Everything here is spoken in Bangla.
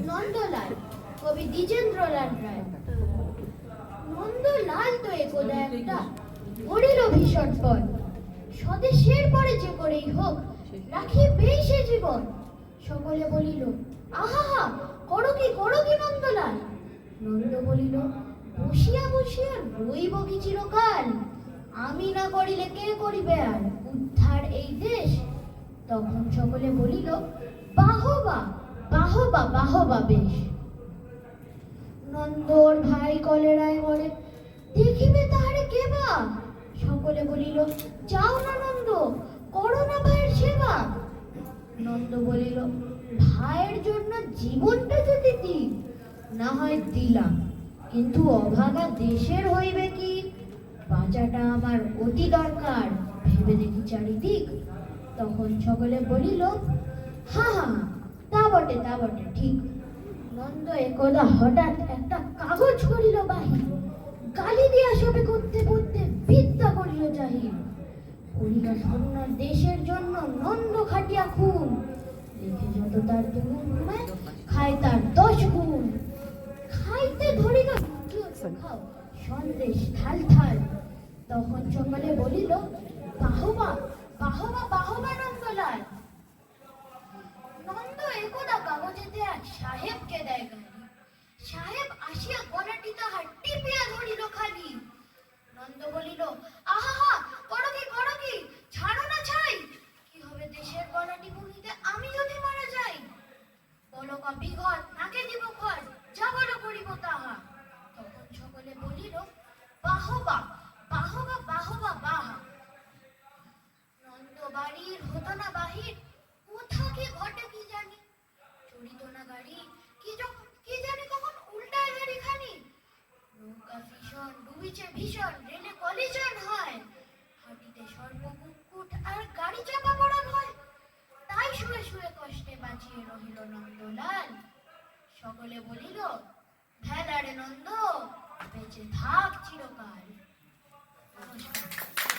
নন্দলাল কবি দ্বিজেন্দ্রলাল রায়। নন্দলাল তো একদা একটা পড়িল ভীষণ পথ, স্বদেশের পরে যে করেই হোক রাখিবে সে জীবন। সকলে বলিল আহা, করো কি নন্দলাল। নন্দ বলিল বসিয়া বসিয়া রইব কি চিরকাল, আমি না করিলে কে করিবে আর উদ্ধার এই দেশ। তখন সকলে বলিল বাহবা বাহবা বাহবা বেশ। নন্দর ভাই কলেরায় মরে, দেখিবে তাহারে কেবা। সকলে বলিল যাও না নন্দ, করো না ভাইয়ের সেবা। নন্দ বলিল ভাইয়ের জন্য জীবনটা যদি দিই, না হয় দিলাম, কিন্তু অভাগা দেশের হইবে কি। বাঁচাটা আমার অতি দরকার, ভেবে দেখি চারিদিক। তখন সকলে বলিল হা হা, তা বটে ঠিক। নন্দ একদা হঠাৎ একটা কাগজ করিল বাহির, গালি দিয়া সবে করতে বিদ্যা করিল জাহির। করিয়া শূন্য দেশের জন্য নন্দ খাটিয়া খুন, দেখে যত তার দুগুণ খায় তার 10 গুণ। খাইতে ধরিল খাও সন্দেশ থাল থাল। তখন সকলে বলিল বাহবা বাহবা বাহবা নন্দলাল। নন্দ একদা কাগজেতে এক সাহেবকে দেয় গালি, সাহেব আসিয়া গলাটি তাহার টিপিয়া ধরিল খালি। নন্দ বলিল আহা, করো কি, ছাড়ো না ছাই। কি হবে দেশের গলাটি ভুলিতে আমি যদি মারা যাই। বলো কা বিঘত, নাকে দিব খর, যা বলো করিব তাহা। তখন সকলে বলিল বাহবা বাহবা বাহবা বাহা। নন্দ বাড়ির হতো না বাহির, কোথা কি ঘটে কি জানি। চড়িত না গাড়ি, কি জানি কখন উল্টায় গাড়ি খানি। নৌকা ভীষণ ডুবিছে ভীষণ, রেলে কলিশন হয়। হাঁটিতে সর্প কুটকুট আর গাড়ি চাপা পড়া ভয়। তাই শুয়ে শুয়ে কষ্টে বাঁচিয়ে রহিল নন্দলাল। সকলে বলিল ভেলারে নন্দ, বেঁচে থাক চিরকাল। নমস্কার।